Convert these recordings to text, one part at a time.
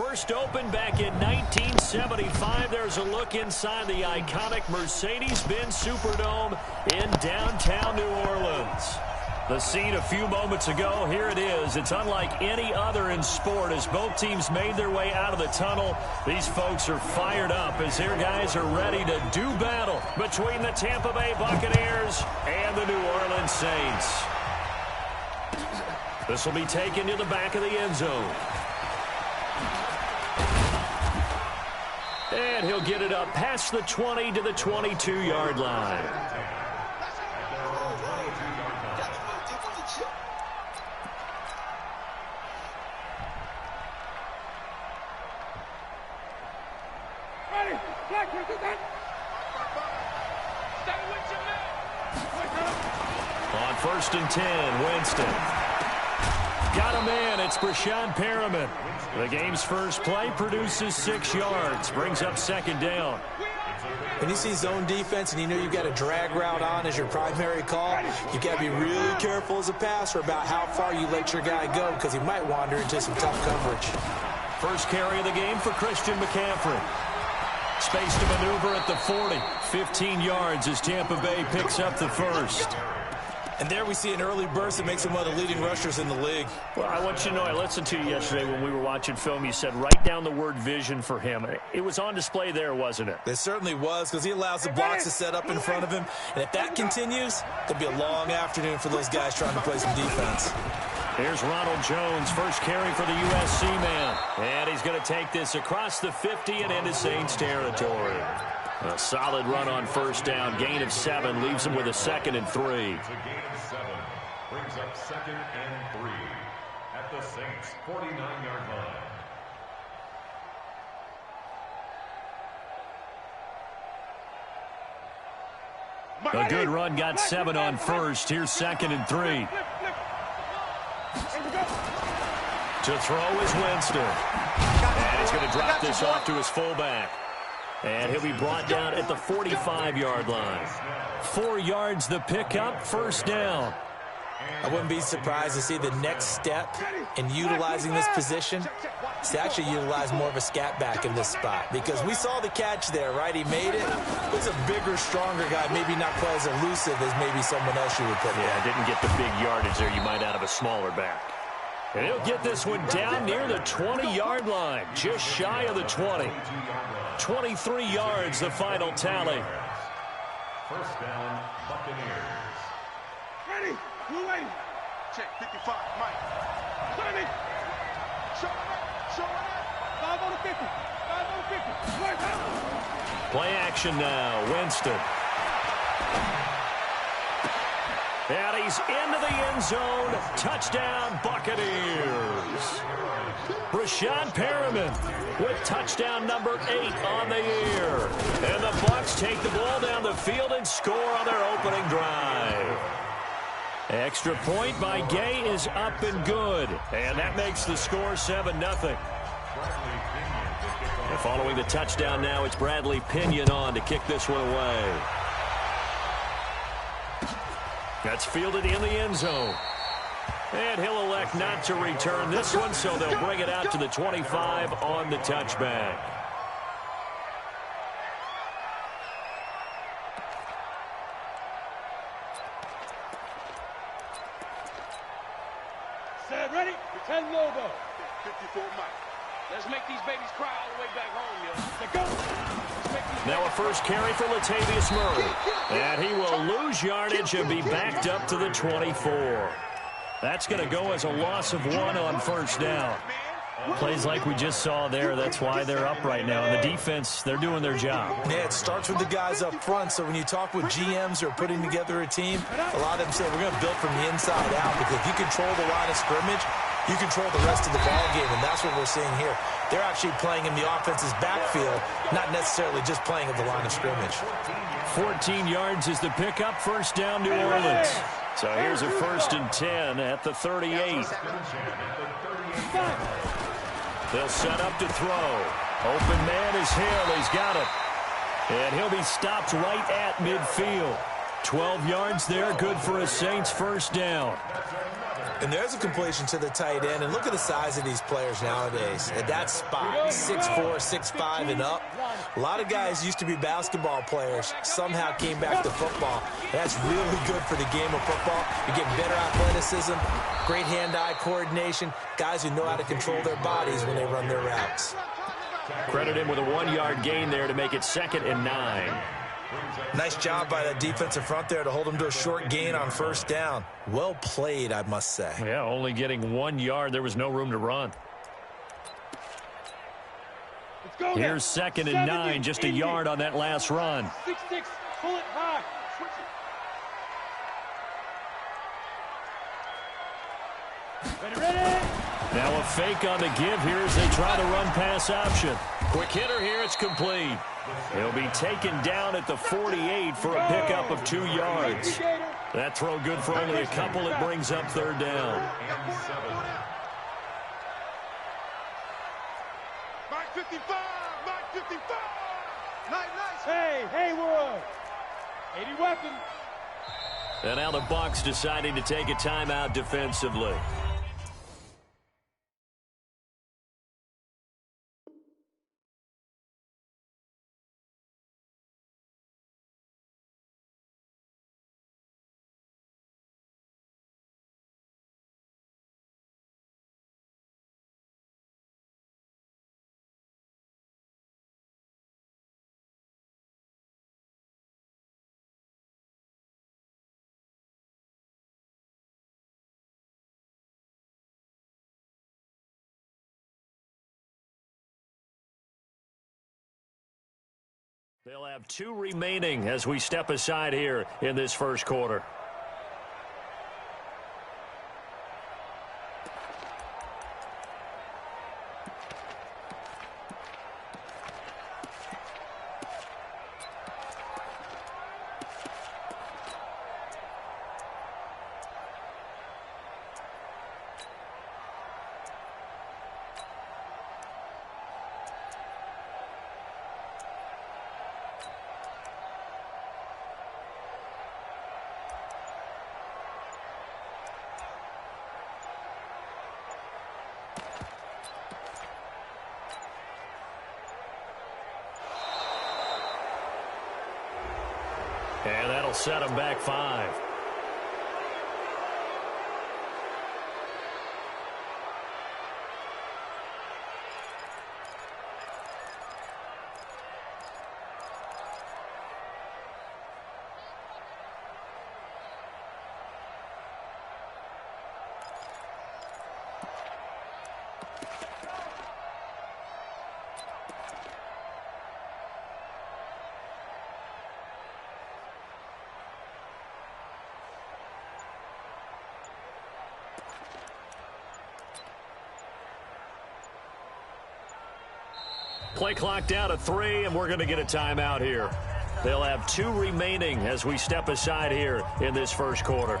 First opened back in 1975. There's a look inside the iconic Mercedes-Benz Superdome in downtown New Orleans. The scene a few moments ago, here it is. It's unlike any other in sport as both teams made their way out of the tunnel. These folks are fired up as their guys are ready to do battle between the Tampa Bay Buccaneers and the New Orleans Saints. This will be taken to the back of the end zone. And he'll get it up past the 20 to the 22-yard line. On 1st and 10, Winston. Got a man. It's Brashad Perriman. The game's first play produces 6 yards. Brings up 2nd down. When you see zone defense and you know you've got a drag route on as your primary call, you've got to be really careful as a passer about how far you let your guy go because he might wander into some tough coverage. First carry of the game for Christian McCaffrey. Space to maneuver at the 40. 15 yards as Tampa Bay picks up the first. And there we see an early burst that makes him one of the leading rushers in the league. Well, I want you to know, I listened to you yesterday when we were watching film. You said write down the word vision for him. It was on display there, wasn't it? It certainly was because he allows the blocks to set up in front of him. And if that continues, there'll be a long afternoon for those guys trying to play some defense. Here's Ronald Jones, first carry for the USC man. And he's going to take this across the 50 and into Saints territory. A solid run on 1st down. Gain of 7 leaves him with a 2nd and 3. Brings up 2nd and 3 at the Saints 49-yard line. A good run, got 7 on 1st. Here's 2nd and 3. To throw is Winston. And he's going to drop this off to his fullback. And he'll be brought down at the 45-yard line. 4 yards the pickup, 1st down. I wouldn't be surprised to see the next step in utilizing this position is to actually utilize more of a scat back in this spot. Because we saw the catch there, right? He made it. He's a bigger, stronger guy, maybe not quite as elusive as maybe someone else you would put there. Yeah, didn't get the big yardage there you might out of a smaller back. And he'll get this one down near the 20-yard line, just shy of the 20. 23 yards, the final tally. 1st down, Buccaneers. Ready? Blue lady. Check 55, Mike. Johnny. Show it up. 5 on the 50. 5 on the 50. Play action now. Winston. And he's into the end zone. Touchdown, Buccaneers. Brashad Perriman with touchdown number 8 on the year. And the Bucs take the ball down the field and score on their opening drive. Extra point by Gay is up and good. And that makes the score 7-0. And following the touchdown now, it's Bradley Pinion on to kick this one away. That's fielded in the end zone. And he'll elect not to return this one, so they'll bring it out to the 25 on the touchback. Set, ready? Pretend Lobo. 54 Mike. Let's make these babies cry all the way back home, yo. Let's go. Now a first carry for Latavius Murray. And he will lose yardage and be backed up to the 24. That's going to go as a loss of 1 on 1st down. Plays like we just saw there, that's why they're up right now. And the defense, they're doing their job. Yeah, it starts with the guys up front. So when you talk with GMs who are putting together a team, a lot of them say we're going to build from the inside out. Because if you control the line of scrimmage, you control the rest of the ball game. And that's what we're seeing here. They're actually playing in the offense's backfield, not necessarily just playing at the line of scrimmage. 14 yards is the pickup, 1st down New Orleans. So here's a 1st and 10 at the 38. They'll set up to throw. Open man is Hill. He's got it. And he'll be stopped right at midfield. 12 yards there, good for a Saints 1st down. And there's a completion to the tight end. And look at the size of these players nowadays. At that spot, 6'4", 6'5", and up. A lot of guys used to be basketball players, somehow came back to football. And that's really good for the game of football. You get better athleticism, great hand-eye coordination, guys who know how to control their bodies when they run their routes. Credit him with a 1-yard gain there to make it 2nd and 9. Nice job by the defensive front there to hold him to a short gain on first down. Well played, I must say. Yeah, only getting 1 yard. There was no room to run. Here's 2nd and 9, just a yard on that last run. 6-6, pull it high. Ready. Now a fake on the give here as they try the run-pass option. Quick hitter here, it's complete. He'll be taken down at the 48 for a pickup of 2 yards. That throw good for only a couple. It brings up 3rd down. Mark 55, Mark 55. Nice. Hey, Haywood. 80 weapons. And now the Bucs deciding to take a timeout defensively. They'll have 2 remaining as we step aside here in this first quarter. And that'll set them back 5. Play clock down to 3, and we're going to get a timeout here. They'll have 2 remaining as we step aside here in this first quarter.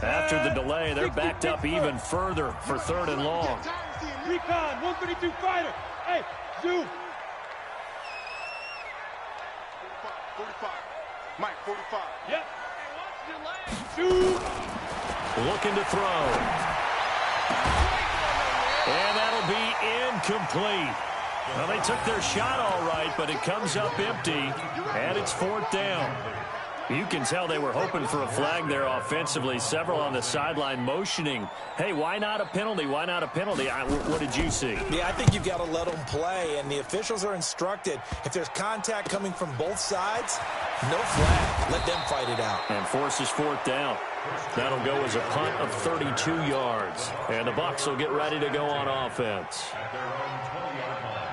After the delay, they're backed up even further for 3rd and long. Recon, 132 fighter. Hey, zoom. 45. Mike, 45. Yep. Shoot. Looking to throw. And that'll be incomplete. Well, they took their shot all right, but it comes up empty, and it's 4th down. You can tell they were hoping for a flag there offensively. Several on the sideline motioning, hey, why not a penalty? Why not a penalty? What did you see? Yeah, I think you've got to let them play, and the officials are instructed, if there's contact coming from both sides, no flag. Let them fight it out. And forces 4th down. That'll go as a punt of 32 yards. And the Bucs will get ready to go on offense. At their own 20-yard line.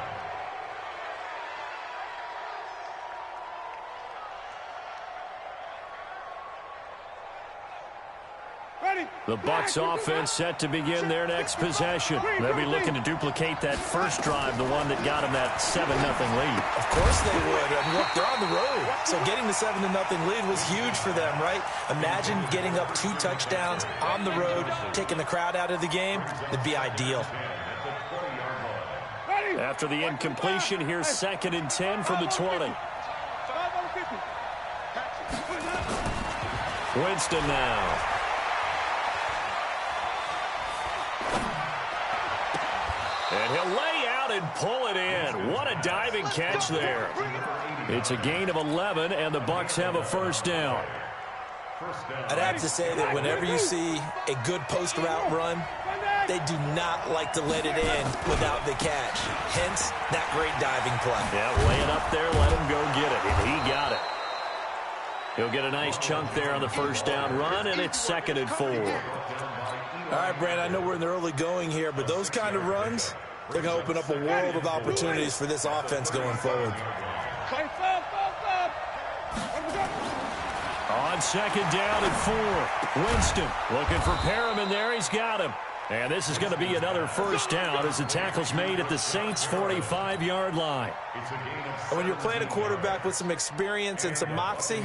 The Bucs offense set to begin their next possession. They'll be looking to duplicate that first drive, the one that got them that 7-0 lead. Of course they would. I mean, look, they're on the road. So getting the 7-0 lead was huge for them, right? Imagine getting up 2 touchdowns on the road, taking the crowd out of the game. It'd be ideal. After the incompletion, here's 2nd and 10 from the 20. Winston now. And he'll lay out and pull it in. What a diving catch there. It's a gain of 11, and the Bucs have a first down. I'd have to say that whenever you see a good post route run, they do not like to let it in without the catch. Hence, that great diving play. Yeah, lay it up there, let him go get it, and he got it. He'll get a nice chunk there on the first down run, and it's 2nd and 4. All right, Brand, I know we're in the early going here, but those kind of runs, they're going to open up a world of opportunities for this offense going forward. On 2nd down and 4, Winston looking for Perriman there. He's got him. And this is going to be another first down as the tackle's made at the Saints' 45-yard line. And when you're playing a quarterback with some experience and some moxie,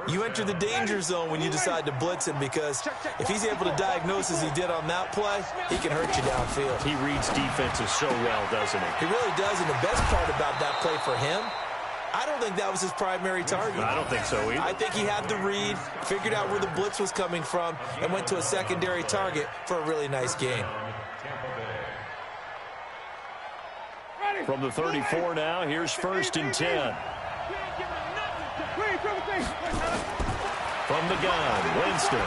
you enter the danger zone when you decide to blitz him, because if he's able to diagnose as he did on that play, he can hurt you downfield. He reads defenses so well, doesn't he? He really does, and the best part about that play for him, I don't think that was his primary target. I don't think so either. I think he had the read, figured out where the blitz was coming from, and went to a secondary target for a really nice game. From the 34 now, here's 1st and 10. From the gun, Winston.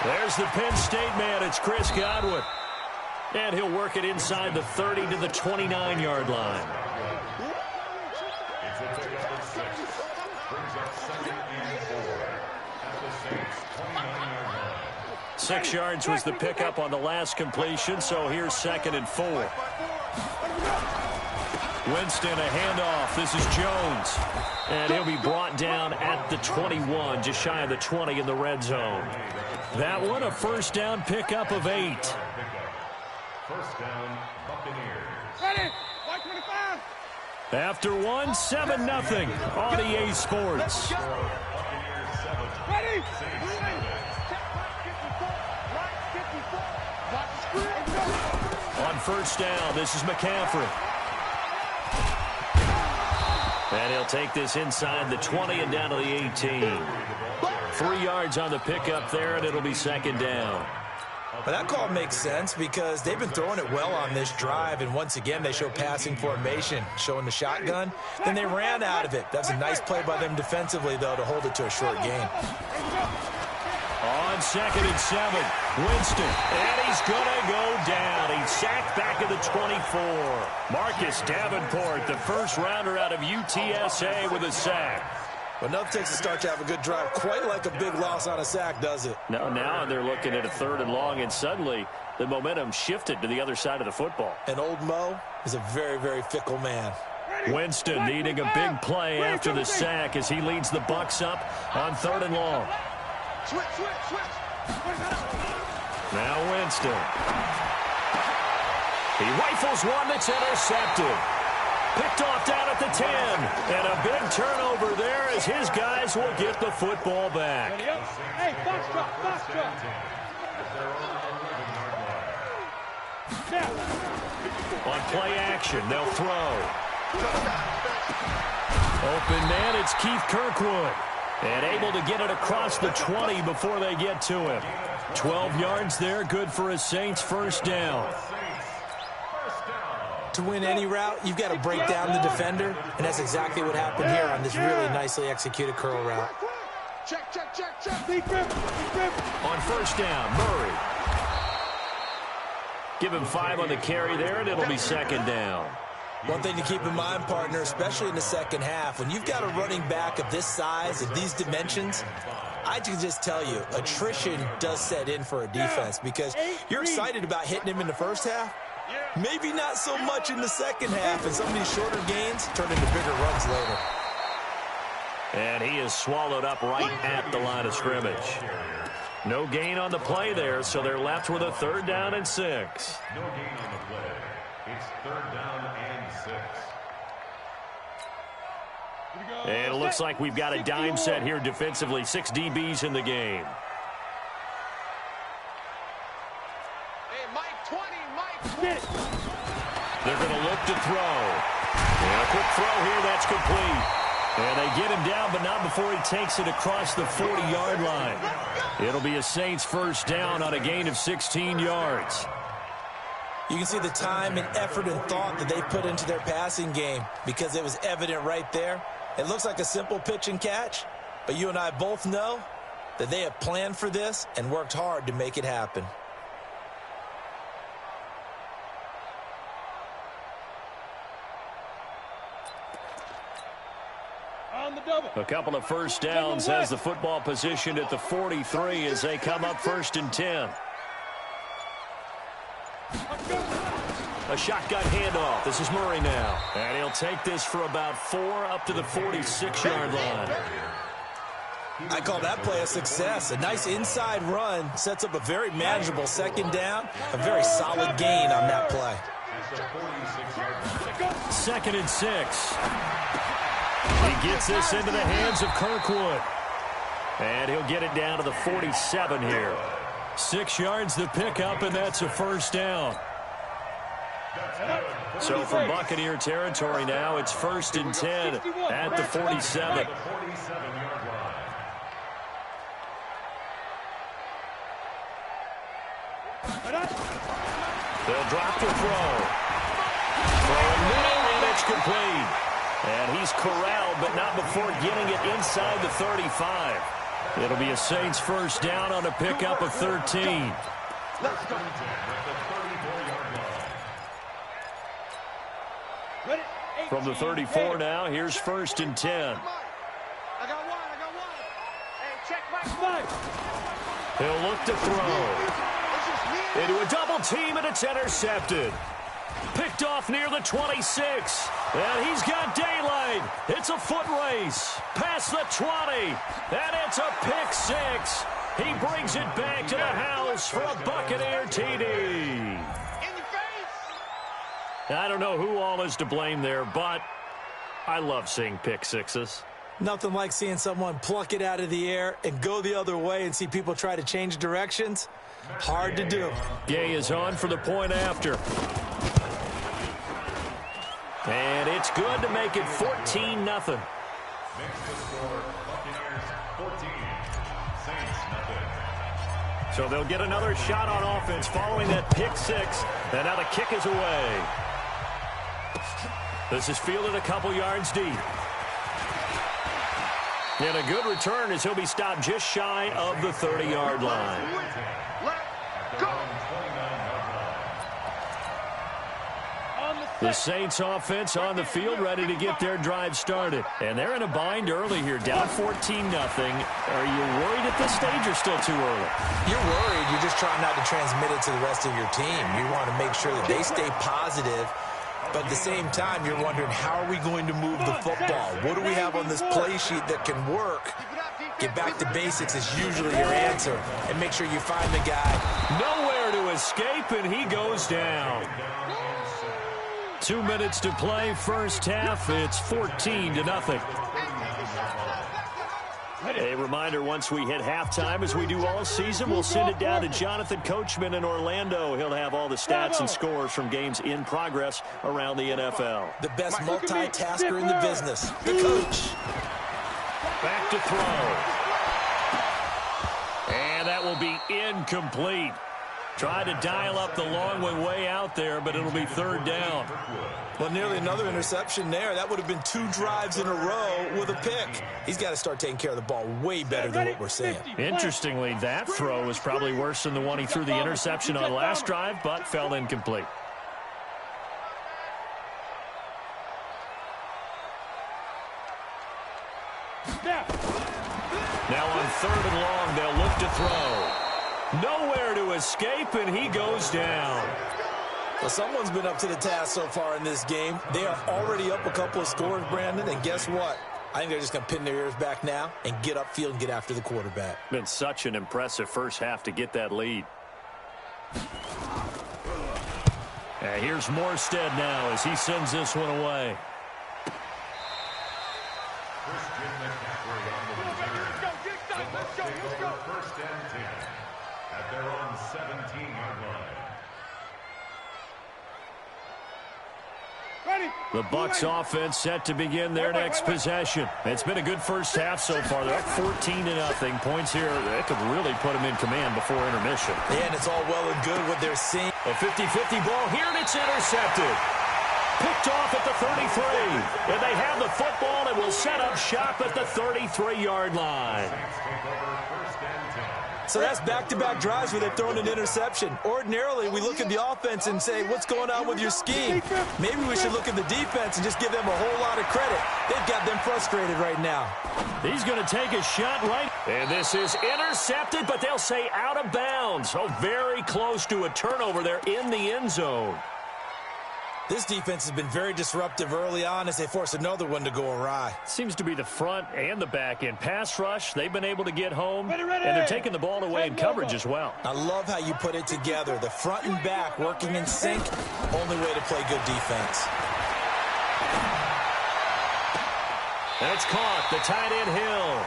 There's the Penn State man. It's Chris Godwin. And he'll work it inside the 30 to the 29-yard line. 6 yards was the pickup on the last completion, so here's 2nd and 4. Winston, a handoff. This is Jones. And he'll be brought down at the 21, just shy of the 20 in the red zone. That one, a first down pickup of 8. First down, Buccaneers. Ready, 25. After one, 7-0 on EA Sports. Ready. On first down, this is McCaffrey. And he'll take this inside the 20 and down to the 18. 3 yards on the pickup there, and it'll be 2nd down. But that call makes sense because they've been throwing it well on this drive, and once again they show passing formation, showing the shotgun. Then they ran out of it. That's a nice play by them defensively, though, to hold it to a short gain. On 2nd and 7, Winston, and he's going to go down. He's sacked back at the 24. Marcus Davenport, the first rounder out of UTSA, with a sack. But nothing takes a start to have a good drive quite like a big loss on a sack, does it? No, now they're looking at a 3rd and long, and suddenly the momentum shifted to the other side of the football. And old Mo is a very, very fickle man. Winston needing a big play after the sack as he leads the Bucs up on 3rd and long. Now Winston. He rifles one that's intercepted. Picked off down at the 10. And a big turnover there as his guys will get the football back. Hey, box truck. On play action, they'll throw. Open man, it's Keith Kirkwood. And able to get it across the 20 before they get to him. 12 yards there, good for a Saints first down. To win any route, you've got to break down the defender, and that's exactly what happened here on this really nicely executed curl route. Check. Deep grip. On first down, Murray. Give him 5 on the carry there, and it'll be 2nd down. One thing to keep in mind, partner, especially in the second half, when you've got a running back of this size, of these dimensions, I can just tell you, attrition does set in for a defense because you're excited about hitting him in the first half. Maybe not so much in the second half, and some of these shorter gains turn into bigger runs later. And he is swallowed up right at the line of scrimmage. No gain on the play there, so they're left with a 3rd down and 6. No gain on the play. It's 3rd down and 6. And it looks like we've got a dime set here defensively. 6 DBs in the game. Hey, Mike 20, Mike 20. They're going to look to throw. And a quick throw here, that's complete. And they get him down, but not before he takes it across the 40-yard line. It'll be a Saints 1st down on a gain of 16 yards. You can see the time and effort and thought that they put into their passing game because it was evident right there. It looks like a simple pitch and catch, but you and I both know that they have planned for this and worked hard to make it happen. A couple of 1st downs has the football positioned at the 43 as they come up 1st and 10. A shotgun handoff. This is Murray now. And he'll take this for about 4 up to the 46-yard line. I call that play a success. A nice inside run sets up a very manageable 2nd down. A very solid gain on that play. 2nd and 6. He gets this into the hands of Kirkwood. And he'll get it down to the 47 here. 6 yards the pickup, and that's a 1st down. So from Buccaneer territory now, it's 1st and 10 at the 47. They'll drop the throw. Throw middle, and it's complete. And he's corralled, but not before getting it inside the 35. It'll be a Saints 1st down on a pickup of 13. From the 34 now, here's 1st and 10. I got one. Hey, check my He'll look to throw. Into a double team, and it's intercepted. Picked off near the 26. And he's got daylight. It's a foot race. Past the 20. And it's a pick 6. He brings it back to the house for a Buccaneer TD. I don't know who all is to blame there, but I love seeing pick 6s. Nothing like seeing someone pluck it out of the air and go the other way and see people try to change directions. Hard to do. Gay is on for the point after. And it's good to make it 14-0. Makes the score Buccaneers 14, Saints nothing. So they'll get another shot on offense following that pick 6. And now the kick is away. This is fielded a couple yards deep. And a good return as he'll be stopped just shy of the 30-yard line. The Saints offense on the field ready to get their drive started. And they're in a bind early here, down 14-0. Are you worried at this stage or still too early? You're worried. You're just trying not to transmit it to the rest of your team. You want to make sure that they stay positive. But at the same time, you're wondering, how are we going to move the football? What do we have on this play sheet that can work? Get back to basics is usually your answer. And make sure you find the guy. Nowhere to escape, and he goes down. 2 minutes to play, 1st half. It's 14-0. A reminder, once we hit halftime, as we do all season, we'll send it down to Jonathan Coachman in Orlando. He'll have all the stats and scores from games in progress around the NFL. The best multitasker in the business, the coach. Back to throw. And that will be incomplete. Tried to dial up the long way out there, but it'll be 3rd down. Well, nearly another interception there. That would have been 2 drives in a row with a pick. He's got to start taking care of the ball way better than what we're seeing. Interestingly, that throw was probably worse than the one he threw the interception on last drive, but fell incomplete. Now on 3rd and long, they'll look to throw. Nowhere to escape, and he goes down. Well, someone's been up to the task so far in this game. They are already up a couple of scores, Brandon, and guess what? I think they're just going to pin their ears back now and get upfield and get after the quarterback. Been such an impressive first half to get that lead. And here's Morstead now as he sends this one away. Let's go. First and 10 at their own 17-yard line. The Bucs offense set to begin their next possession. It's been a good first half so far. They're up 14-0. Points here, that could really put them in command before intermission. Yeah, and it's all well and good what they're seeing. A 50-50 ball here, and it's intercepted. Picked off at the 33. And they have the football and will set up shop at the 33-yard line. So that's back-to-back drives where they've thrown an interception. Ordinarily, we look at the offense and say, what's going on with your scheme? Maybe we should look at the defense and just give them a whole lot of credit. They've got them frustrated right now. He's going to take a shot right. And this is intercepted, but they'll say out of bounds. So very close to a turnover there in the end zone. This defense has been very disruptive early on as they force another one to go awry. Seems to be the front and the back end. Pass rush, they've been able to get home, and they're taking the ball away in coverage as well. I love how you put it together. The front and back working in sync, only way to play good defense. And it's caught, the tight end Hill.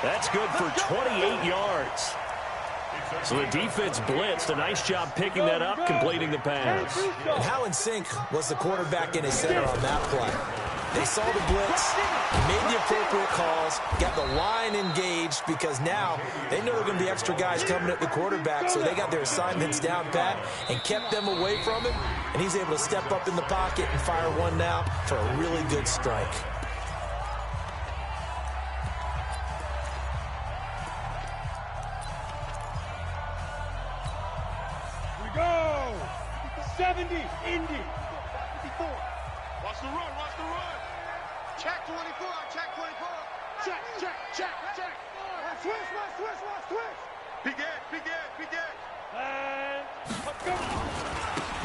That's good for 28 yards. So the defense blitzed. A nice job picking that up, completing the pass. And how in sync was the quarterback in his center on that play? They saw the blitz, made the appropriate calls, got the line engaged because now they know there are going to be extra guys coming at the quarterback, so they got their assignments down pat and kept them away from him, and he's able to step up in the pocket and fire one now for a really good strike. Go! 70, Indy. 54. Watch the run. Check 24, check 24. Check. Switch. Big Ed. And let's go.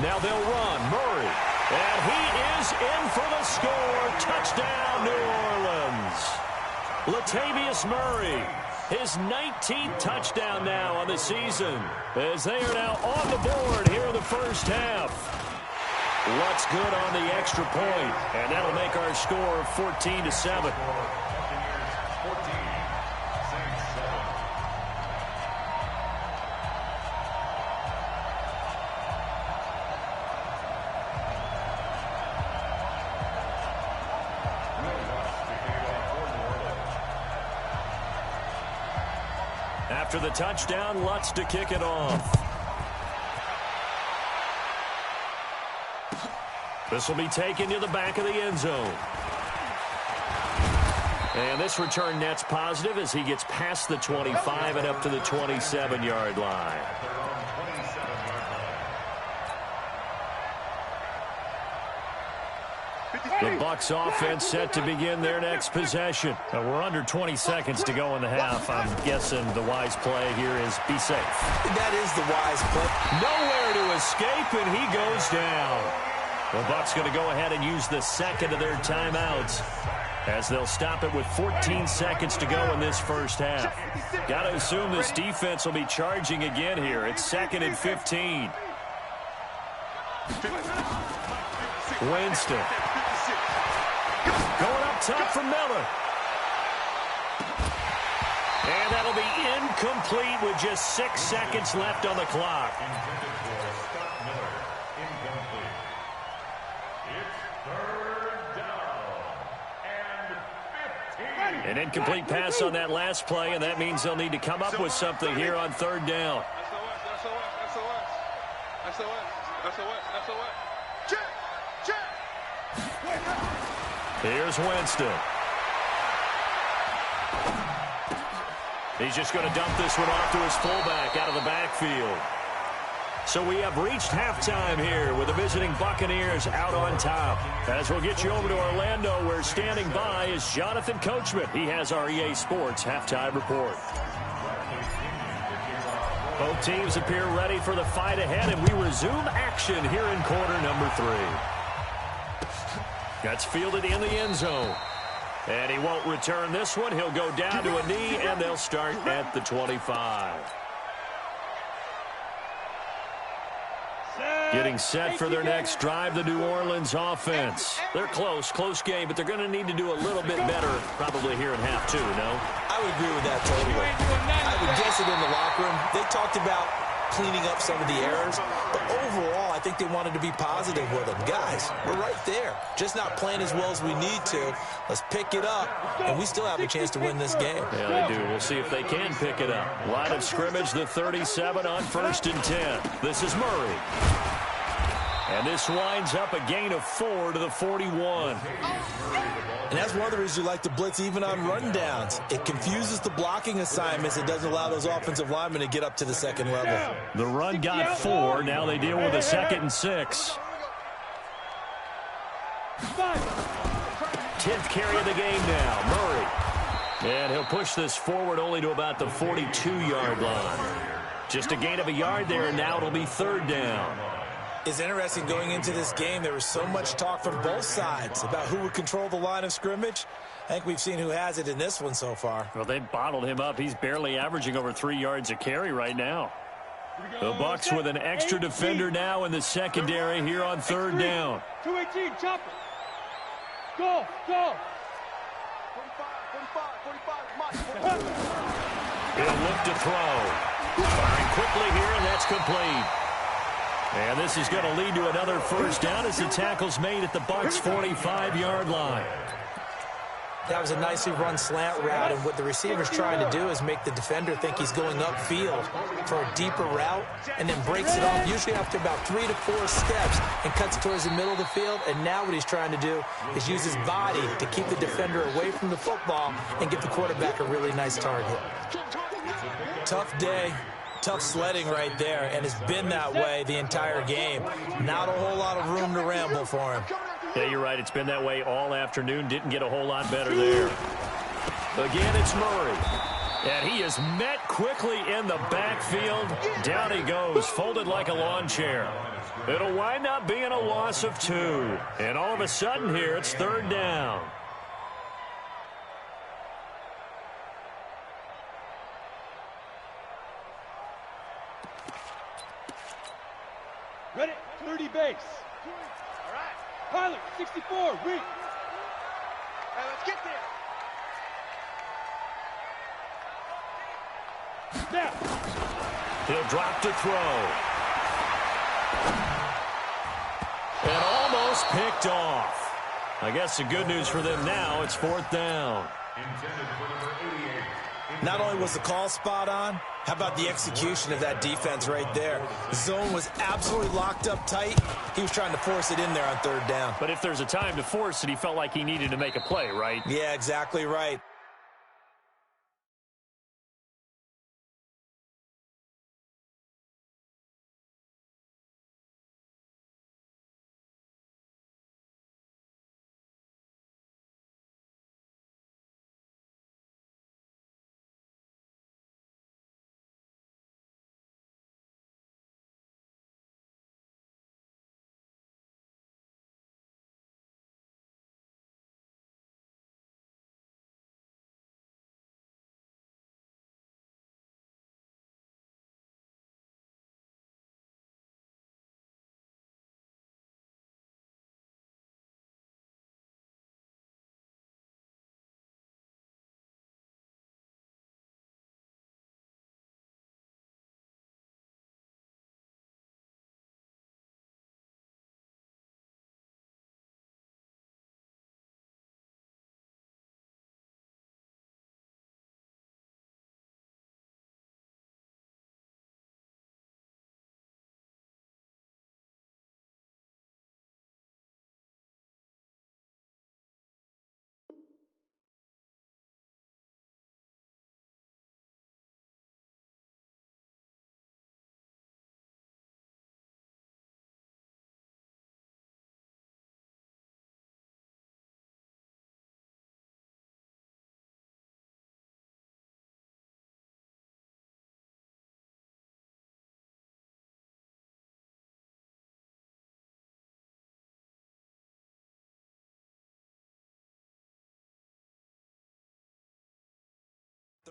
Now they'll run. Murray. And he is in for the score. Touchdown, New Orleans. Latavius Murray. His 19th touchdown now on the season as they are now on the board here in the first half. What's good on the extra point, and that'll make our score 14-7. After the touchdown, Lutz to kick it off. This will be taken to the back of the end zone. And this return net's positive as he gets past the 25 and up to the 27-yard line. The Bucs offense set to begin their next possession. We're under 20 seconds to go in the half. I'm guessing the wise play here is be safe. That is the wise play. Nowhere to escape, and he goes down. The Bucs going to go ahead and use the second of their timeouts as they'll stop it with 14 seconds to go in this first half. Got to assume this defense will be charging again here. It's 2nd and 15. Winston. Going up top for Miller. And that'll be incomplete with just 6 seconds left on the clock. An incomplete pass on that last play, and that means they'll need to come up with something here on 3rd down. Here's Winston. He's just going to dump this one off to his fullback out of the backfield. So we have reached halftime here with the visiting Buccaneers out on top. As we'll get you over to Orlando, where standing by is Jonathan Coachman. He has our EA Sports halftime report. Both teams appear ready for the fight ahead, and we resume action here in quarter number 3. That's fielded in the end zone. And he won't return this one. He'll go down to a knee, and they'll start at the 25. Getting set for their next drive, the New Orleans offense. They're close game, but they're going to need to do a little bit better probably here in half two, no? I would agree with that totally. I would guess it in the locker room. They talked about cleaning up some of the errors, but overall, I think they wanted to be positive with them. Guys, we're right there. Just not playing as well as we need to. Let's pick it up, and we still have a chance to win this game. Yeah, they do. We'll see if they can pick it up. Line of scrimmage, the 37 on 1st and 10. This is Murray. And this winds up a gain of 4 to the 41. And that's one of the reasons you like to blitz even on rundowns. It confuses the blocking assignments. It doesn't allow those offensive linemen to get up to the second level. The run got 4. Now they deal with a 2nd and 6. 10th carry of the game now. Murray. And he'll push this forward only to about the 42-yard line. Just a gain of a yard there, and now it'll be 3rd down. It's interesting going into this game. There was so much talk from both sides about who would control the line of scrimmage. I think we've seen who has it in this one so far. Well, they bottled him up. He's barely averaging over 3 yards a carry right now. The Bucs with an extra defender now in the secondary here on 3rd down. 218, chopper. Go. 45, He'll look to throw. Firing quickly here, and that's complete. And this is going to lead to another 1st down as the tackle's made at the Bucs' 45-yard line. That was a nicely run slant route, and what the receiver's trying to do is make the defender think he's going upfield for a deeper route, and then breaks it off usually after about 3 to 4 steps and cuts towards the middle of the field. And now what he's trying to do is use his body to keep the defender away from the football and give the quarterback a really nice target. Tough day. Tough sledding right there, and it's been that way the entire game. Not a whole lot of room to ramble for him. Yeah, you're right. It's been that way all afternoon. Didn't get a whole lot better there. Again, it's Murray. And he is met quickly in the backfield. Down he goes, folded like a lawn chair. It'll wind up being a loss of 2. And all of a sudden here, it's 3rd down. Ready? 30 base. All right. Pilot, 64, read. Hey, let's get there. Snap. He'll drop to throw. And almost picked off. I guess the good news for them now, it's 4th down. Intended for number 88. Not only was the call spot on, how about the execution of that defense right there? The zone was absolutely locked up tight. He was trying to force it in there on 3rd down. But if there's a time to force it, he felt like he needed to make a play, right? Yeah, exactly right.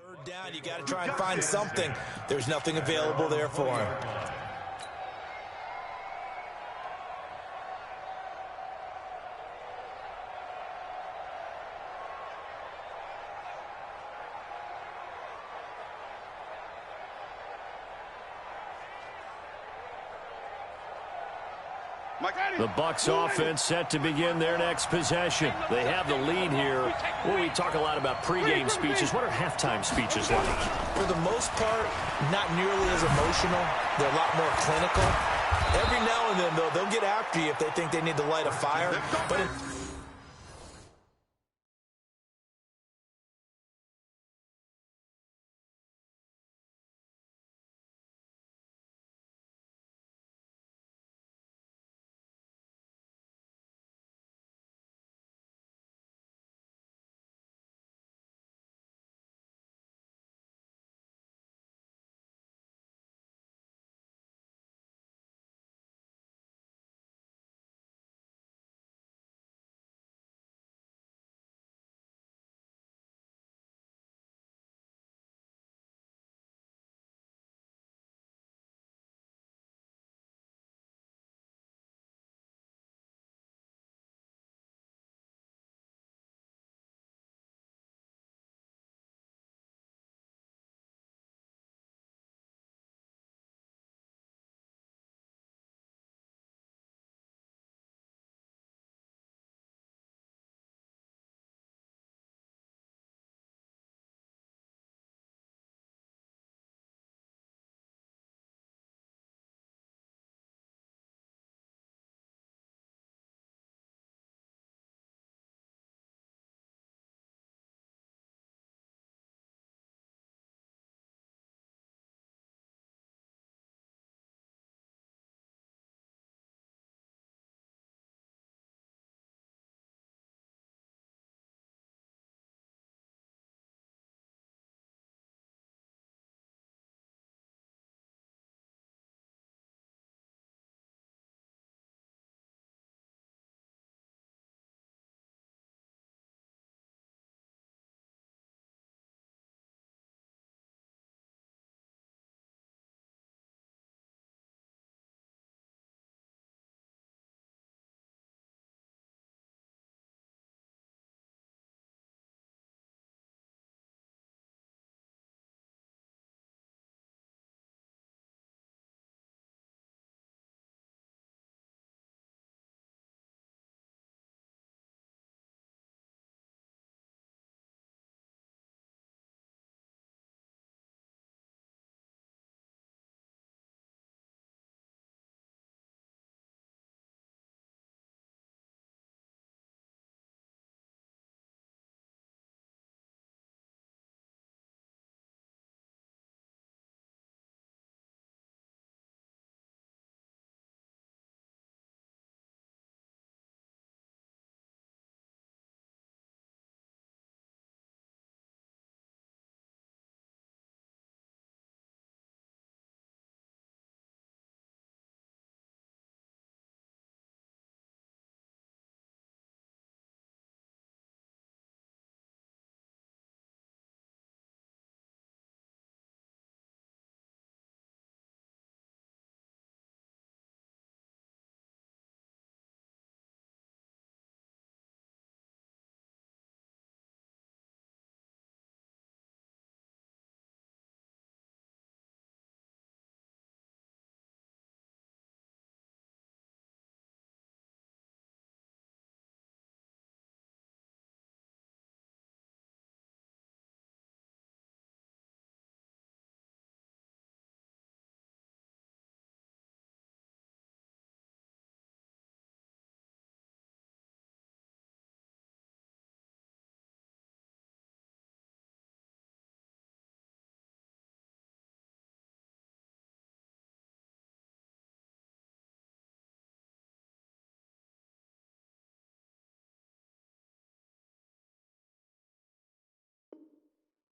Third down, you got to try and find something. There's nothing available there for him. The Bucs offense set to begin their next possession. They have the lead here. Well, we talk a lot about pregame speeches. What are halftime speeches like? For the most part, not nearly as emotional. They're a lot more clinical. Every now and then, though, they'll get after you if they think they need to light a fire. But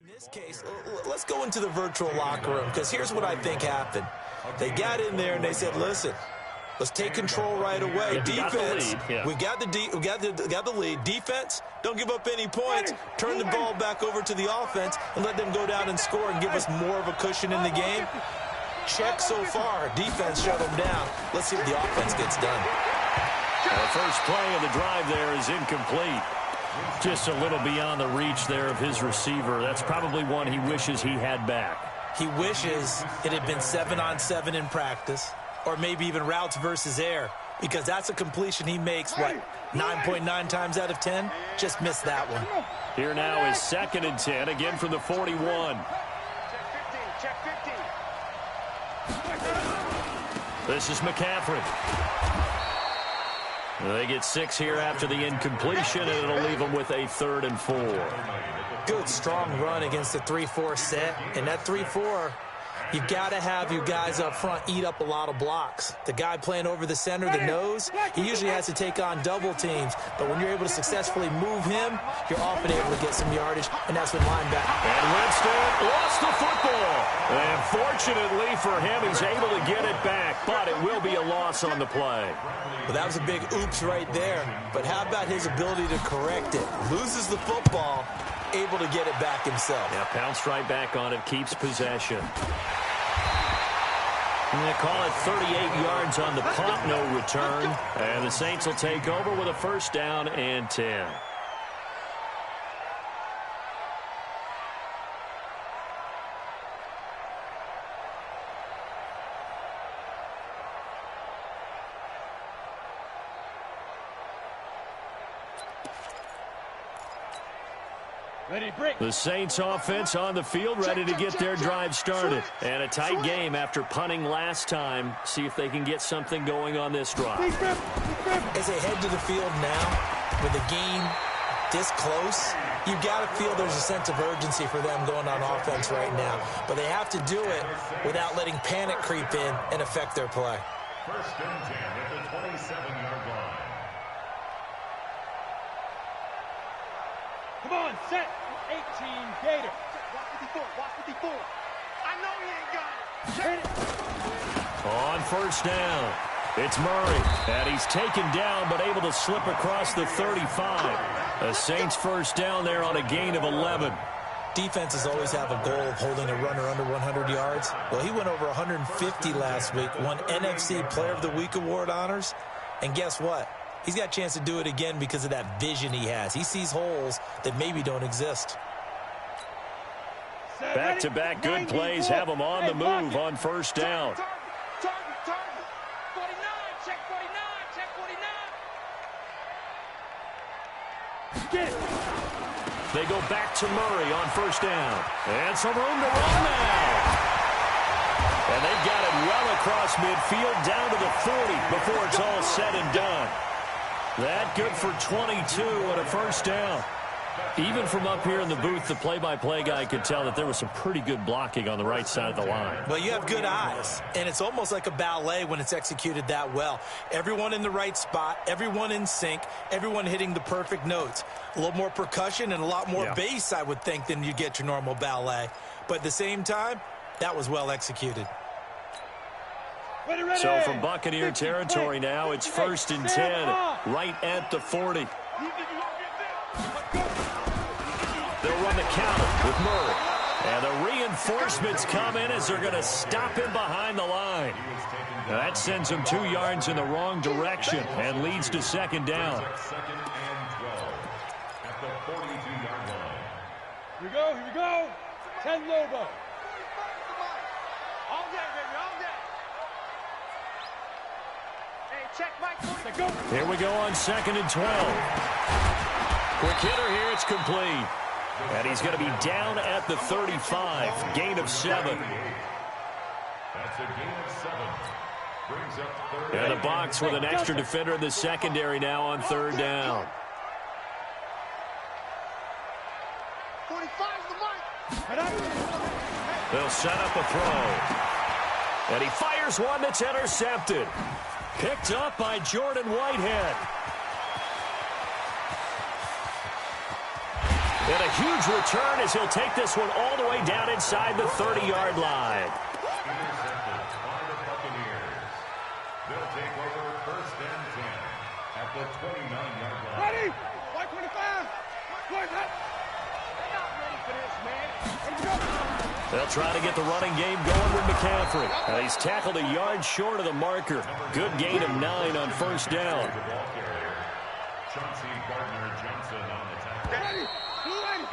in this case, let's go into the virtual locker room, because here's what I think happened. They got in there and they said, listen, Let's take control right away. Yeah, Defense, we got the lead. Defense, don't give up any points. Turn the ball back over to the offense and let them go down and score and give us more of a cushion in the game. Check so far. Defense shut them down. Let's see what the offense gets done. The first play of the drive there is incomplete. Just a little beyond the reach there of his receiver. That's probably one he wishes he had back. He wishes it had been 7-on-7 in practice, or maybe even routes versus air, because that's a completion he makes, 9.9 times out of 10? Just missed that one. Here now is 2nd and 10, again from the 41. Check 15. This is McCaffrey. They get 6 here after the incompletion, and it'll leave them with a 3rd and 4. Good, strong run against the 3-4 set. And that 3-4, you've got to have your guys up front eat up a lot of blocks. The guy playing over the center, the nose, he usually has to take on double teams. But when you're able to successfully move him, you're often able to get some yardage, and that's when linebacker. And Winston lost the football. And fortunately for him, he's able to get it back, but it will be a loss on the play. Well, that was a big oops right there. But how about his ability to correct it? Loses the football, able to get it back himself. Yeah, pounced right back on it, keeps possession. And they call it 38 yards on the punt, no return. And the Saints will take over with a 1st down and 10. The Saints offense on the field, ready to get their drive started. And a tight game after punting last time. See if they can get something going on this drive. As they head to the field now, with the game this close, you've got to feel there's a sense of urgency for them going on offense right now. But they have to do it without letting panic creep in and affect their play. 1st and 10 at the 27-yard line. Come on, set. 18, Gator. Watch 54. I know he ain't got it. On 1st down, it's Murray. And he's taken down but able to slip across the 35. The Saints 1st down there on a gain of 11. Defenses always have a goal of holding a runner under 100 yards. Well, he went over 150 last week, won NFC Player of the Week award honors. And guess what? He's got a chance to do it again because of that vision he has. He sees holes that maybe don't exist. Back-to-back good plays have them on the move on 1st down. Target. 49, check 49. Get it. They go back to Murray on 1st down. And some room to run now. And they've got it well across midfield down to the 40 before it's all said and done. That good for 22 and a 1st down. Even from up here in the booth, the play-by-play guy could tell that there was some pretty good blocking on the right side of the line. Well, you have good eyes, and it's almost like a ballet when it's executed that well. Everyone in the right spot, everyone in sync, everyone hitting the perfect notes. A little more percussion and a lot more bass, I would think, than you get your normal ballet. But at the same time, that was well executed. Ready. So from Buccaneer territory now, it's 1st and 10, right at the 40. They'll run the counter with Murray. And the reinforcements come in as they're going to stop him behind the line. Now that sends him 2 yards in the wrong direction and leads to 2nd down. 2nd and 12 at the 42-yard line. Here we go. 10 Lobo. All day, baby, all day. Hey, check Mike. Go. Here we go on 2nd and 12. Quick hitter here, it's complete. And he's going to be down at the 35, gain of 7. That's a gain of 7. Brings up 3rd. And the box with an extra defender in the secondary now on 3rd down. 45 the mic. They'll set up a throw. And he fires one that's intercepted. Picked up by Jordan Whitehead. And a huge return as he'll take this one all the way down inside the 30-yard line. Intercepted by the Buccaneers. They'll take over at the 29-yard line. Ready? 125. They're not ready for this, man. Let's go. They'll try to get the running game going with McCaffrey. He's tackled a yard short of the marker. Good gain of 9 on first down. The ball carrier, Chauncey Gardner-Johnson on the tackle. Ready?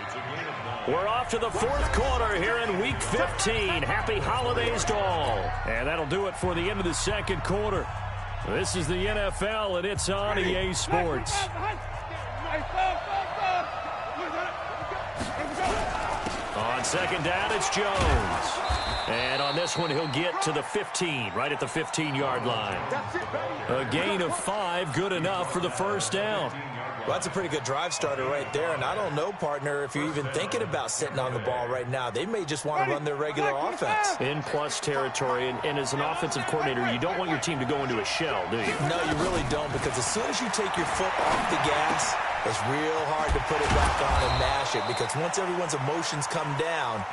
It's a gain of 9. We're off to the fourth quarter here in Week 15. Happy holidays to all. And that'll do it for the end of the second quarter. This is the NFL, and it's on EA Sports. On second down, it's Jones. And on this one, he'll get to the 15, right at the 15-yard line. A gain of 5, good enough for the first down. Well, that's a pretty good drive starter right there, and I don't know, partner, if you're even thinking about sitting on the ball right now. They may just want to run their regular offense. In plus territory, and as an offensive coordinator, you don't want your team to go into a shell, do you? No, you really don't, because as soon as you take your foot off the gas, it's real hard to put it back on and mash it, because once everyone's emotions come down,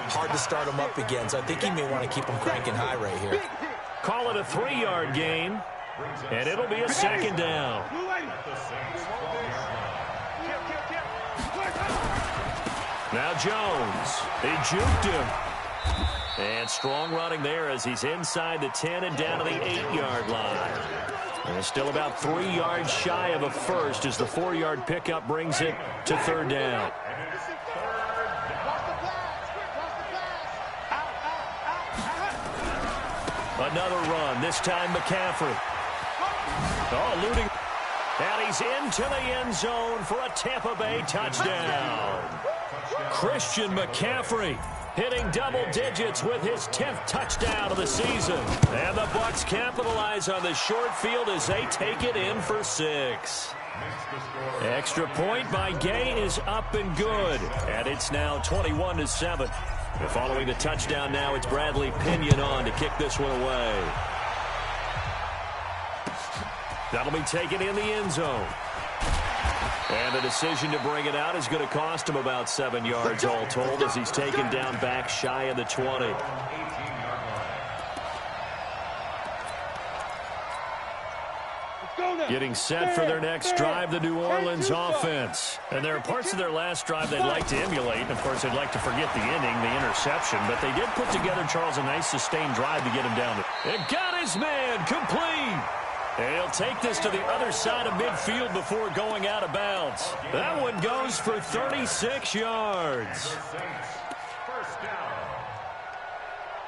hard to start them up again. So I think you may want to keep them cranking high right here. Call it a 3-yard gain, and it'll be a second down. Now Jones, he juked him. And strong running there as he's inside the 10 and down to the 8-yard line. And still about 3 yards shy of a first as the 4-yard pickup brings it to third down. Another run, this time McCaffrey. Oh, eluding. And he's into the end zone for a Tampa Bay touchdown. Christian McCaffrey hitting double digits with his 10th touchdown of the season. And the Bucs capitalize on the short field as they take it in for 6. Extra point by Gay is up and good. And it's now 21-7. Following the touchdown now, it's Bradley Pinion on to kick this one away. That'll be taken in the end zone. And the decision to bring it out is going to cost him about 7 yards all told as he's taken down back shy of the 20. Getting set for their next drive, the New Orleans offense. And there are parts of their last drive they'd like to emulate. And, of course, they'd like to forget the inning, the interception. But they did put together, Charles, a nice sustained drive to get him down. It got his man complete. And he'll take this to the other side of midfield before going out of bounds. That one goes for 36 yards. First down.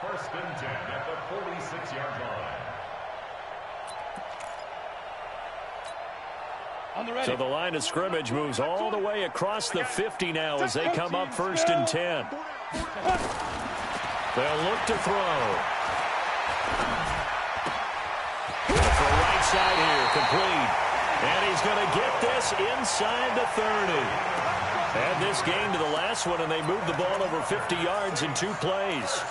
First and 10 at the 46-yard line. So the line of scrimmage moves all the way across the 50 now as they come up first and 10. They'll look to throw. For right side here, complete. And he's going to get this inside the 30. Add this game to the last one, and they moved the ball over 50 yards in 2 plays.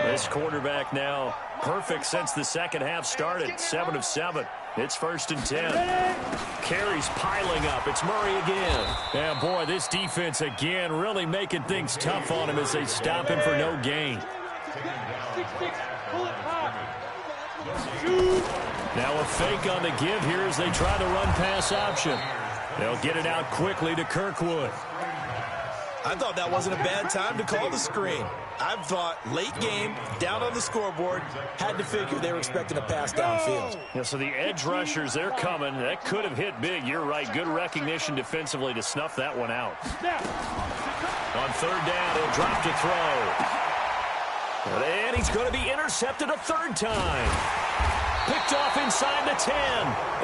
This quarterback now perfect since the second half started. 7 of 7. It's first and 10. Carries piling up. It's Murray again. Yeah, boy, this defense again really making things tough on him as they stop him for no gain. Now a fake on the give here as they try the run-pass option. They'll get it out quickly to Kirkwood. I thought that wasn't a bad time to call the screen. I thought late game, down on the scoreboard, had to figure they were expecting a pass downfield. Yeah, so the edge rushers, they're coming. That could have hit big. You're right. Good recognition defensively to snuff that one out. On third down, he'll drop to throw. And he's going to be intercepted a third time. Picked off inside the 10.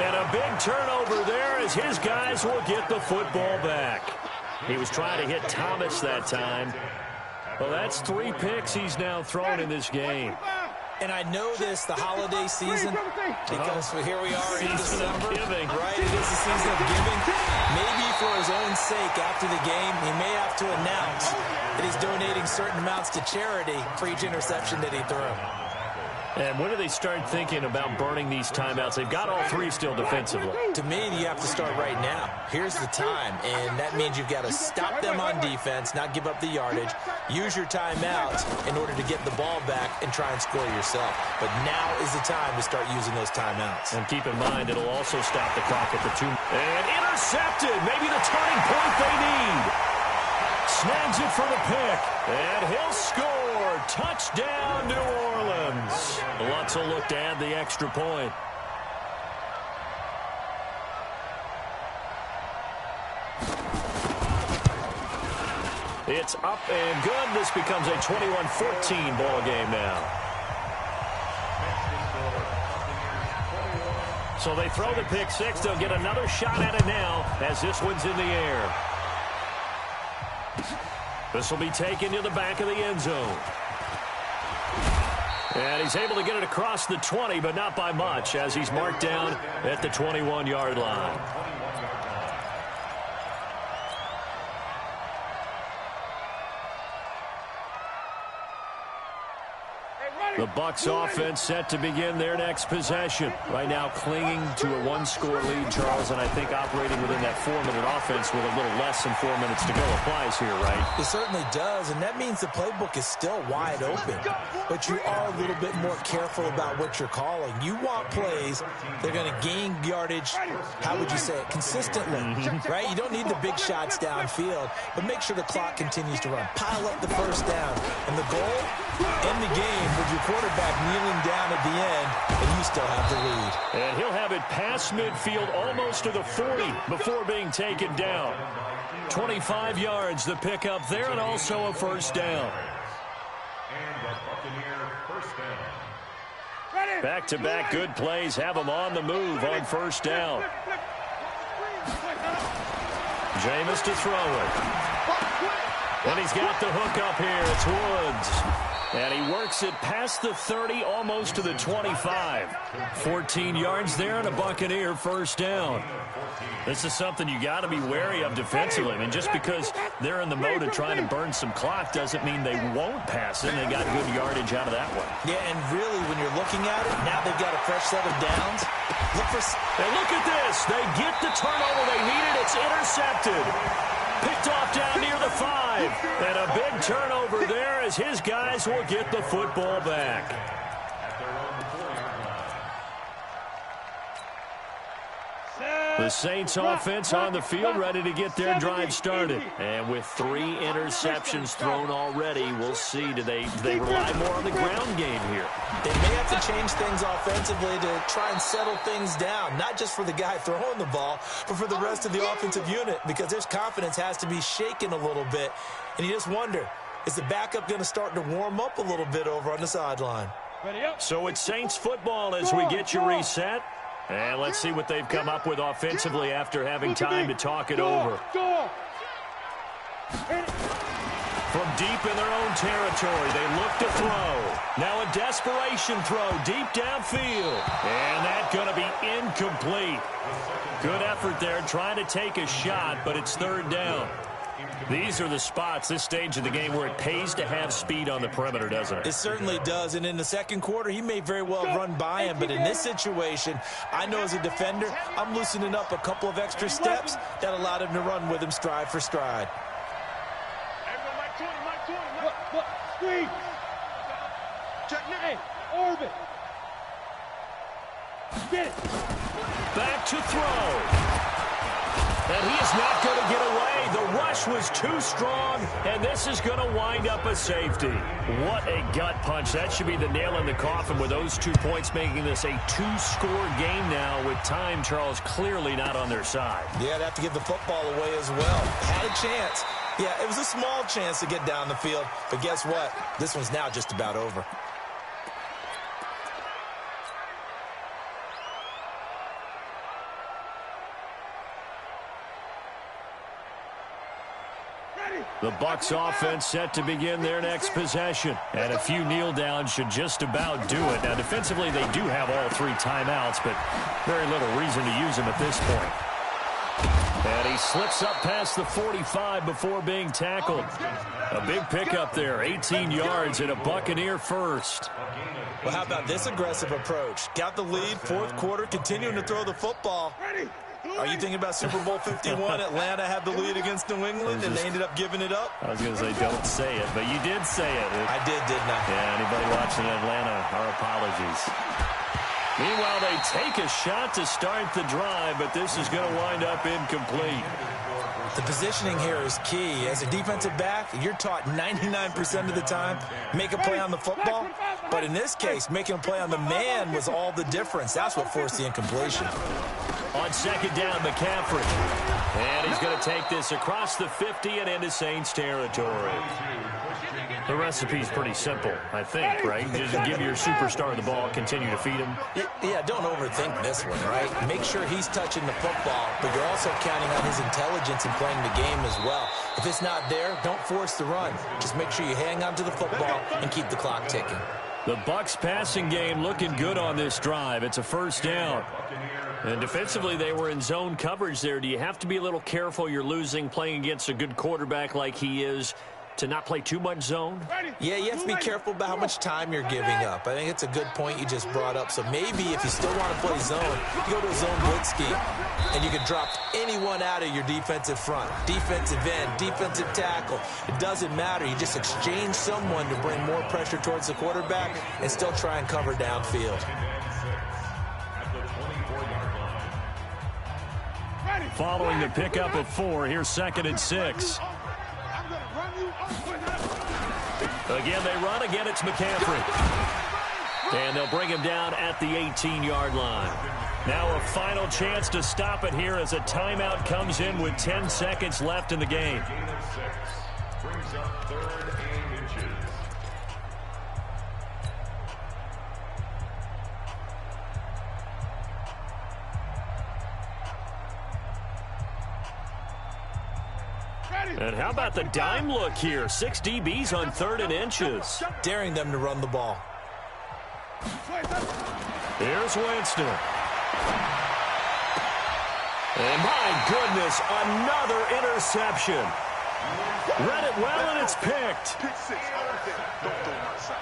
And a big turnover there as his guys will get the football back. He was trying to hit Thomas that time. Well, that's 3 picks he's now thrown in this game. And I know this, the holiday season, because here we are in December. Right, it is the season of giving. Maybe for his own sake, after the game, he may have to announce that he's donating certain amounts to charity for each interception that he threw. And when do they start thinking about burning these timeouts? They've got all three still defensively. To me, you have to start right now. Here's the time, and that means you've got to stop them on defense, not give up the yardage, use your timeouts in order to get the ball back and try and score yourself. But now is the time to start using those timeouts. And keep in mind, it'll also stop the clock at the 2. And intercepted. Maybe the turning point they need. Snags it for the pick. And he'll score. Touchdown, New Orleans. Lutz will look to add the extra point. It's up and good. This becomes a 21-14 ball game now. So they throw the pick six. They'll get another shot at it now as this one's in the air. This will be taken to the back of the end zone. And he's able to get it across the 20, but not by much, as he's marked down at the 21-yard line. The Bucs offense set to begin their next possession. Right now clinging to a one-score lead, Charles, and I think operating within that 4-minute offense with a little less than 4 minutes to go applies here, right? It certainly does, and that means the playbook is still wide open. But you are a little bit more careful about what you're calling. You want plays, they're going to gain yardage, how would you say it, consistently, right? You don't need the big shots downfield, but make sure the clock continues to run. Pile up the first down, and the goal, end the game with your quarterback kneeling down at the end, and you still have the lead. And he'll have it past midfield almost to the 40 before being taken down. 25 yards, the pickup there, and also a first down. Back-to-back good plays have them on the move on first down. Jameis to throw it. And he's got the hook up here. It's Woods. And he works it past the 30, almost to the 25. 14 yards there and a Buccaneer first down. This is something you got to be wary of defensively. I mean, just because they're in the mode of trying to burn some clock doesn't mean they won't pass it. They got good yardage out of that one. Yeah, and really, when you're looking at it, now they've got a fresh set of downs. And look at this. They get the turnover they needed. It's intercepted. Picked off down near the 5. And a big turnover there as his guys will get the football back. The Saints offense on the field ready to get their drive started. And with 3 interceptions thrown already, we'll see. Do they rely more on the ground game here? They may have to change things offensively to try and settle things down, not just for the guy throwing the ball, but for the rest of the offensive unit, because their confidence has to be shaken a little bit. And you just wonder, is the backup going to start to warm up a little bit over on the sideline? So it's Saints football as we get you reset. And let's see what they've come up with offensively after having time to talk it over. From deep in their own territory, they look to throw. Now a desperation throw deep downfield. And that's going to be incomplete. Good effort there trying to take a shot, but it's third down. These are the spots, this stage of the game, where it pays to have speed on the perimeter, doesn't it? It certainly does, and in the second quarter, he may very well run by him, but in this situation, I know as a defender, I'm loosening up a couple of extra steps that allowed him to run with him stride for stride. Screen. Check hey, orbit. Get it. Back to throw. And he is not going to get away. The rush was too strong, and this is going to wind up a safety. What a gut punch. That should be the nail in the coffin with those 2 points, making this a 2-score game now with time, Charles, clearly not on their side. Yeah, they have to give the football away as well. Had a chance. Yeah, it was a small chance to get down the field, but guess what? This one's now just about over. The Bucs offense set to begin their next possession. And a few kneel downs should just about do it. Now, defensively, they do have all 3 timeouts, but very little reason to use them at this point. And he slips up past the 45 before being tackled. A big pickup there, 18 yards and a Buccaneer first. Well, how about this aggressive approach? Got the lead, fourth quarter, continuing to throw the football. Are you thinking about Super Bowl 51? Atlanta had the lead against New England, and they ended up giving it up? I was going to say don't say it, but you did say it. I did, didn't I? Yeah, anybody watching Atlanta, our apologies. Meanwhile, they take a shot to start the drive, but this is going to wind up incomplete. The positioning here is key. As a defensive back, you're taught 99% of the time, make a play on the football. But in this case, making a play on the man was all the difference. That's what forced the incompletion. On second down, McCaffrey. And he's going to take this across the 50 and into Saints territory. The recipe's pretty simple, I think, right? Just give your superstar the ball, continue to feed him. Yeah, don't overthink this one, right? Make sure he's touching the football, but you're also counting on his intelligence in playing the game as well. If it's not there, don't force the run. Just make sure you hang on to the football and keep the clock ticking. The Bucs passing game looking good on this drive. It's a first down. And defensively, they were in zone coverage there. Do you have to be a little careful you're losing playing against a good quarterback like he is to not play too much zone? Yeah, you have to be careful about how much time you're giving up. I think it's a good point you just brought up. So maybe if you still want to play zone, you go to a zone blitz scheme, and you can drop anyone out of your defensive front, defensive end, defensive tackle. It doesn't matter. You just exchange someone to bring more pressure towards the quarterback and still try and cover downfield. Following the pickup at 4, here's 2nd and 6. Again, they run. Again, it's McCaffrey. And they'll bring him down at the 18-yard line. Now a final chance to stop it here as a timeout comes in with 10 seconds left in the game. Brings up 3rd and inches. And how about the dime look here? 6 DBs on 3rd and inches. Daring them to run the ball. Here's Winston. And my goodness, another interception. Read it well, and it's picked. Pick 6. Don't throw him outside.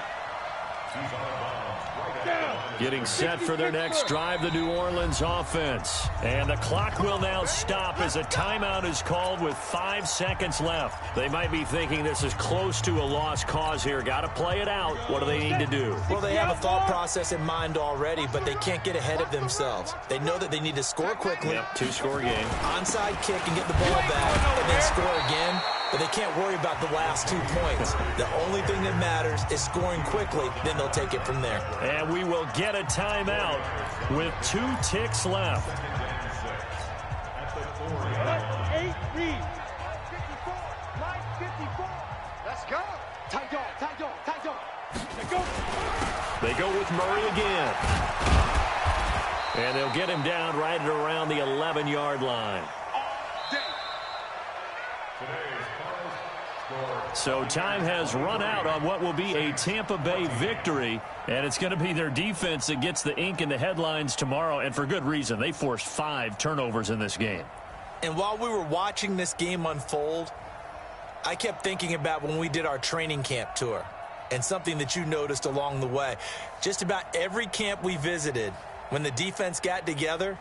Getting set for their next drive, the New Orleans offense. And the clock will now stop as a timeout is called with 5 seconds left. They might be thinking this is close to a lost cause here. Got to play it out. What do they need to do? Well, they have a thought process in mind already, but they can't get ahead of themselves. They know that they need to score quickly. Yep, 2-score game. Onside kick and get the ball back, and then score again. But they can't worry about the last 2 points. The only thing that matters is scoring quickly. Then they'll take it from there. And we will get a timeout with 2 ticks left. 8 read. 54. 9:54. Let's go. Tight dog. Tight dog. Tight dog. Let's go. They go with Murray again. And they'll get him down right at around the 11-yard line. So time has run out on what will be a Tampa Bay victory, and it's going to be their defense that gets the ink in the headlines tomorrow, and for good reason. They forced 5 turnovers in this game. And while we were watching this game unfold, I kept thinking about when we did our training camp tour and something that you noticed along the way. Just about every camp we visited, when the defense got together,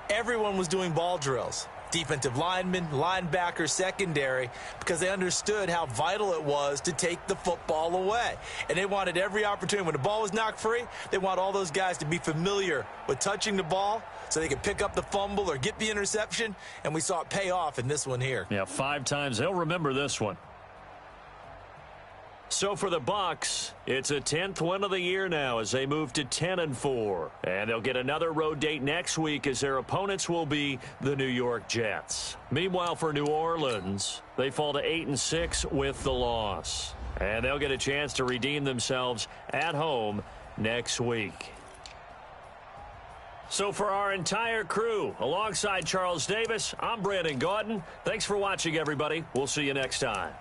everyone was doing ball drills. Defensive linemen, linebackers, secondary, because they understood how vital it was to take the football away. And they wanted every opportunity. When the ball was knocked free, they want all those guys to be familiar with touching the ball so they could pick up the fumble or get the interception, and we saw it pay off in this one here. Yeah, 5 times. They'll remember this one. So for the Bucs, it's a 10th win of the year now as they move to 10-4. And they'll get another road date next week as their opponents will be the New York Jets. Meanwhile, for New Orleans, they fall to 8-6 with the loss. And they'll get a chance to redeem themselves at home next week. So for our entire crew, alongside Charles Davis, I'm Brandon Gaudin. Thanks for watching, everybody. We'll see you next time.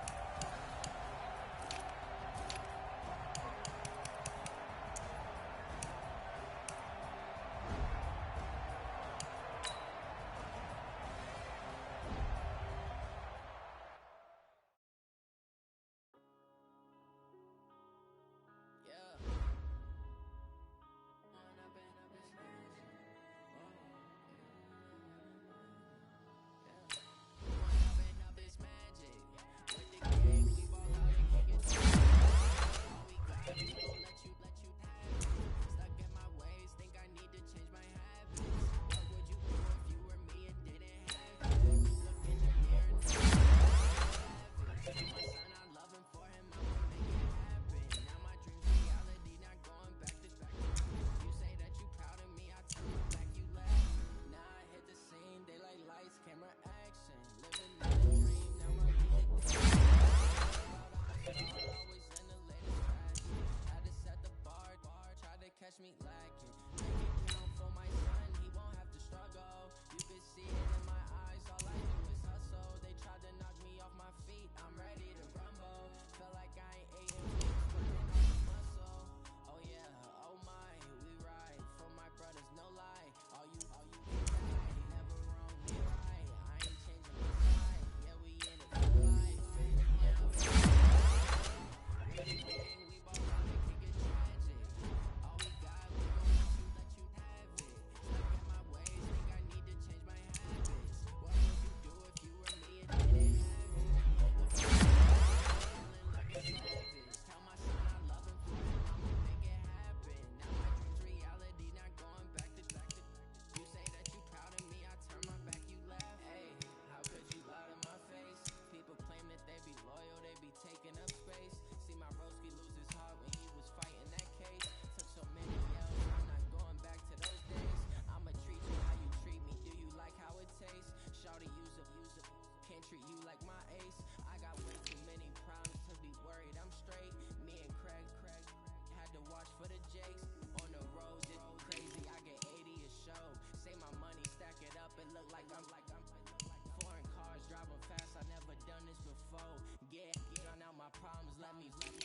problems, let me